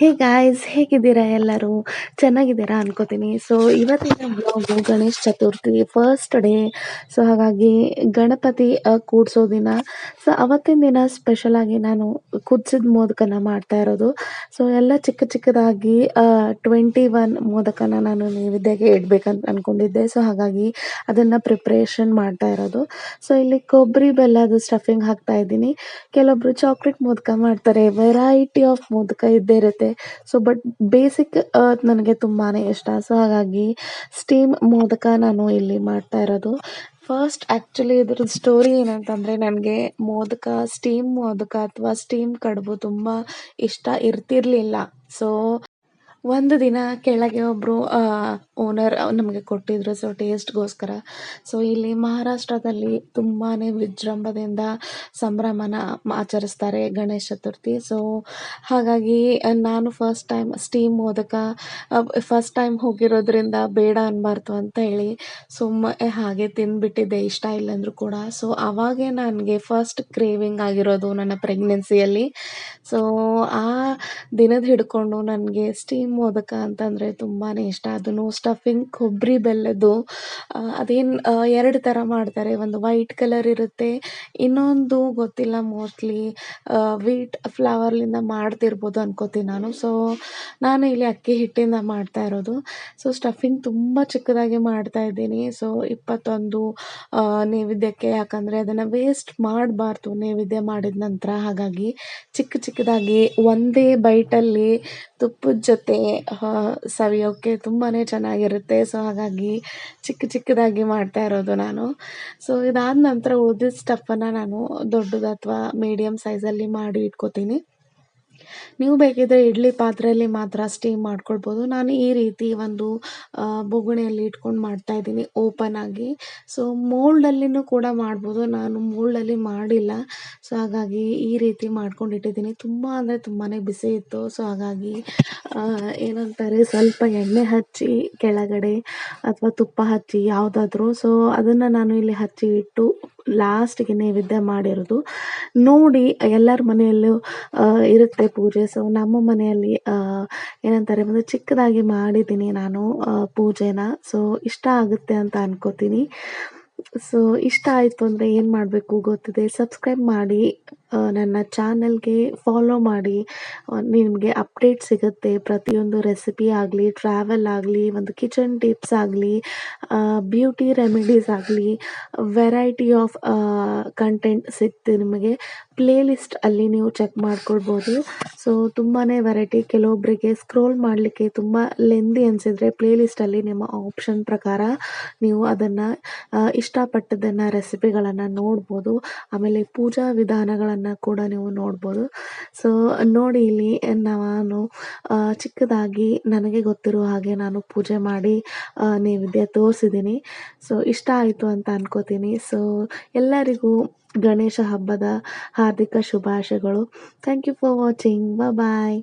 Hey guys, ಹೇಗಿದ್ದೀರಾ ಎಲ್ಲರೂ? ಚೆನ್ನಾಗಿದ್ದೀರಾ ಅನ್ಕೋತೀನಿ. ಸೊ ಇವತ್ತಿನ blog Ganesha Chaturthi first day. So ಹಾಗಾಗಿ ಗಣಪತಿ ಕೂಡ್ಸೋ ದಿನ. ಸೊ ಅವತ್ತಿನ ದಿನ ಸ್ಪೆಷಲ್ ಆಗಿ ನಾನು ಕುದಿಸಿದ ಮೋದಕನ ಮಾಡ್ತಾ ಇರೋದು. ಸೊ ಎಲ್ಲ ಚಿಕ್ಕ ಚಿಕ್ಕದಾಗಿ 21 ಮೋದಕನ ನಾನು ನೈವೇದ್ಯಕ್ಕೆ ಇಡ್ಬೇಕಂತ ಅನ್ಕೊಂಡಿದ್ದೆ. ಸೊ ಹಾಗಾಗಿ ಅದನ್ನ ಪ್ರಿಪ್ರೇಷನ್ ಮಾಡ್ತಾ ಇರೋದು. ಸೊ ಇಲ್ಲಿ ಕೊಬ್ಬರಿ ಬೆಲ್ಲದ ಸ್ಟಫಿಂಗ್ ಹಾಕ್ತಾ ಇದ್ದೀನಿ. ಕೆಲವೊಬ್ರು ಚಾಕ್ಲೇಟ್ ಮೋದಕ ಮಾಡ್ತಾರೆ, ವೆರೈಟಿ ಆಫ್ ಮೋದಕ ಇದ್ದೇ ಇರುತ್ತೆ. ಸೊ ಬಟ್ ಬೇಸಿಕ್ ನನಗೆ ತುಂಬಾನೇ ಇಷ್ಟ. ಸೊ ಹಾಗಾಗಿ ಸ್ಟೀಮ್ ಮೋದಕ ನಾನು ಇಲ್ಲಿ ಮಾಡ್ತಾ ಇರೋದು. ಫಸ್ಟ್ ಆ್ಯಕ್ಚುಲಿ ಇದ್ರ ಸ್ಟೋರಿ ಏನಂತಂದರೆ, ನನಗೆ ಸ್ಟೀಮ್ ಮೋದಕ ಅಥವಾ ಸ್ಟೀಮ್ ಕಡುಬು ತುಂಬ ಇಷ್ಟ ಇರ್ತಿರ್ಲಿಲ್ಲ. ಸೊ ಒಂದು ದಿನ ಕೆಳಗೆ ಒಬ್ಬರು ಓನರ್ ನಮಗೆ ಕೊಟ್ಟಿದ್ರು. ಸೊ ಟೇಸ್ಟ್ಗೋಸ್ಕರ. ಸೊ ಇಲ್ಲಿ ಮಹಾರಾಷ್ಟ್ರದಲ್ಲಿ ತುಂಬಾ ವಿಜೃಂಭಣೆಯಿಂದ ಸಂಭ್ರಮನ ಆಚರಿಸ್ತಾರೆ ಗಣೇಶ ಚತುರ್ಥಿ. ಸೊ ಹಾಗಾಗಿ ನಾನು first time steam modak first time ಹೋಗಿರೋದ್ರಿಂದ ಬೇಡ ಅನ್ಬಾರ್ದು ಅಂತ ಹೇಳಿ ಹಾಗೆ ತಿಂದ್ಬಿಟ್ಟಿದ್ದೆ, ಇಷ್ಟ ಇಲ್ಲ ಅಂದರೂ ಕೂಡ. ಸೊ ಅವಾಗೇ ನನಗೆ ಫಸ್ಟ್ ಕ್ರೇವಿಂಗ್ ಆಗಿರೋದು ನನ್ನ ಪ್ರೆಗ್ನೆನ್ಸಿಯಲ್ಲಿ. ಸೊ ಆ ದಿನದ ಹಿಡ್ಕೊಂಡು ನನಗೆ ಸ್ಟೀಮ್ ಮೋದಕ ಅಂತಂದರೆ ತುಂಬಾ ಇಷ್ಟ. ಅದನ್ನು ಸ್ಟಫಿಂಗ್ ಕೊಬ್ಬರಿ ಬೆಲ್ಲದ್ದು. ಅದೇನು 2 ಥರ ಮಾಡ್ತಾರೆ. ಒಂದು ವೈಟ್ ಕಲರ್ ಇರುತ್ತೆ, ಇನ್ನೊಂದು ಗೊತ್ತಿಲ್ಲ, ಮೋಸ್ಟ್ಲಿ ವೀಟ್ ಫ್ಲವರ್ಲಿಂದ ಮಾಡ್ತಿರ್ಬೋದು ಅನ್ಕೋತೀನಿ ನಾನು. ಸೊ ನಾನು ಇಲ್ಲಿ ಅಕ್ಕಿ ಹಿಟ್ಟಿಂದ ಮಾಡ್ತಾ ಇರೋದು. ಸೊ ಸ್ಟಫಿಂಗ್ ತುಂಬ ಚಿಕ್ಕದಾಗಿ ಮಾಡ್ತಾ ಇದ್ದೀನಿ. ಸೊ 21 ನೈವೇದ್ಯಕ್ಕೆ, ಯಾಕಂದರೆ ಅದನ್ನು ವೇಸ್ಟ್ ಮಾಡಬಾರ್ದು ನೈವೇದ್ಯ ಮಾಡಿದ ನಂತರ. ಹಾಗಾಗಿ ಚಿಕ್ಕ ಚಿಕ್ಕದಾಗಿ ಒಂದೇ ಬೈಟಲ್ಲಿ ತುಪ್ಪದ ಜೊತೆ ಸವಿಯೋಕ್ಕೆ ತುಂಬಾ ಚೆನ್ನಾಗಿರುತ್ತೆ. ಸೊ ಹಾಗಾಗಿ ಚಿಕ್ಕ ಚಿಕ್ಕದಾಗಿ ಮಾಡ್ತಾ ಇರೋದು ನಾನು. ಸೊ ಇದಾದ ನಂತರ ಉಳಿದಿದ್ದ ಸ್ಟಫನ್ನು ನಾನು ದೊಡ್ಡದು ಅಥವಾ ಮೀಡಿಯಮ್ ಸೈಜಲ್ಲಿ ಮಾಡಿ ಇಟ್ಕೋತೀನಿ. ನೀವು ಬೇಕಿದ್ರೆ ಇಡ್ಲಿ ಪಾತ್ರೆಯಲ್ಲಿ ಮಾತ್ರ ಸ್ಟೀಮ್ ಮಾಡ್ಕೊಳ್ಬೋದು. ನಾನು ಈ ರೀತಿ ಒಂದು ಬೊಗಣೆಯಲ್ಲಿ ಇಟ್ಕೊಂಡು ಮಾಡ್ತಾ ಇದ್ದೀನಿ ಓಪನ್ ಆಗಿ. ಸೊ ಮೋಲ್ಡಲ್ಲಿನೂ ಕೂಡ ಮಾಡ್ಬೋದು, ನಾನು ಮೋಲ್ಡಲ್ಲಿ ಮಾಡಿಲ್ಲ. ಸೊ ಹಾಗಾಗಿ ಈ ರೀತಿ ಮಾಡ್ಕೊಂಡು ಇಟ್ಟಿದ್ದೀನಿ. ತುಂಬ ಅಂದರೆ ತುಂಬಾ ಬಿಸಿ ಇತ್ತು. ಸೊ ಹಾಗಾಗಿ ಏನಂತಾರೆ, ಸ್ವಲ್ಪ ಎಣ್ಣೆ ಹಚ್ಚಿ ಕೆಳಗಡೆ ಅಥವಾ ತುಪ್ಪ ಹಚ್ಚಿ ಯಾವುದಾದ್ರೂ, ಸೊ ಅದನ್ನು ನಾನು ಇಲ್ಲಿ ಹಚ್ಚಿ ಇಟ್ಟು ಲಾಸ್ಟಿಗೆ ನೈವೇದ್ಯ ಮಾಡಿರೋದು. ನೋಡಿ, ಎಲ್ಲರ ಮನೆಯಲ್ಲೂ ಇರುತ್ತೆ ಪೂಜೆ. ಸೊ ನಮ್ಮ ಮನೆಯಲ್ಲಿ ಏನಂತಾರೆ, ಒಂದು ಚಿಕ್ಕದಾಗಿ ಮಾಡಿದ್ದೀನಿ ನಾನು ಪೂಜೆನ. ಸೊ ಇಷ್ಟ ಆಗುತ್ತೆ ಅಂತ ಅನ್ಕೋತೀನಿ. ಸೊ ಇಷ್ಟ ಆಯಿತು ಅಂದರೆ ಏನು ಮಾಡಬೇಕು ಗೊತ್ತಿದೆ, ಸಬ್ಸ್ಕ್ರೈಬ್ ಮಾಡಿ, ನನ್ನ ಚಾನಲ್ಗೆ ಫಾಲೋ ಮಾಡಿ. ನಿಮಗೆ ಅಪ್ಡೇಟ್ ಸಿಗುತ್ತೆ. ಪ್ರತಿಯೊಂದು ರೆಸಿಪಿ ಆಗಲಿ, ಟ್ರಾವೆಲ್ ಆಗಲಿ, ಒಂದು ಕಿಚನ್ ಟಿಪ್ಸ್ ಆಗಲಿ, ಬ್ಯೂಟಿ ರೆಮಿಡೀಸ್ ಆಗಲಿ, ವೆರೈಟಿ ಆಫ್ ಕಂಟೆಂಟ್ ಸಿಗ್ತದೆ ನಿಮಗೆ. ಪ್ಲೇ ಲಿಸ್ಟ್ ಅಲ್ಲಿ ನೀವು ಚೆಕ್ ಮಾಡ್ಕೊಳ್ಬೋದು. ಸೊ ತುಂಬಾ ವೆರೈಟಿ. ಕೆಲವೊಬ್ಬರಿಗೆ ಸ್ಕ್ರೋಲ್ ಮಾಡಲಿಕ್ಕೆ ತುಂಬ ಲೆಂದಿ ಅನಿಸಿದರೆ ಪ್ಲೇ ಲಿಸ್ಟಲ್ಲಿ ನಿಮ್ಮ ಆಪ್ಷನ್ ಪ್ರಕಾರ ನೀವು ಅದನ್ನು ಇಷ್ಟಪಟ್ಟದನ್ನು ರೆಸಿಪಿಗಳನ್ನು ನೋಡ್ಬೋದು. ಆಮೇಲೆ ಪೂಜಾ ವಿಧಾನಗಳನ್ನು ಕೂಡ ನೀವು ನೋಡ್ಬೋದು. ಸೊ ನೋಡಿ, ಇಲ್ಲಿ ನಾನು ಚಿಕ್ಕದಾಗಿ ನನಗೆ ಗೊತ್ತಿರೋ ಹಾಗೆ ನಾನು ಪೂಜೆ ಮಾಡಿ ನೈವೇದ್ಯ ತೋರಿಸಿದ್ದೀನಿ. ಸೊ ಇಷ್ಟ ಆಯಿತು ಅಂತ ಅನ್ಕೋತೀನಿ. ಸೊ ಎಲ್ಲರಿಗೂ ಗಣೇಶ ಹಬ್ಬದ ಹಾರ್ದಿಕ ಶುಭಾಶಯಗಳು. Thank you for watching. Bye.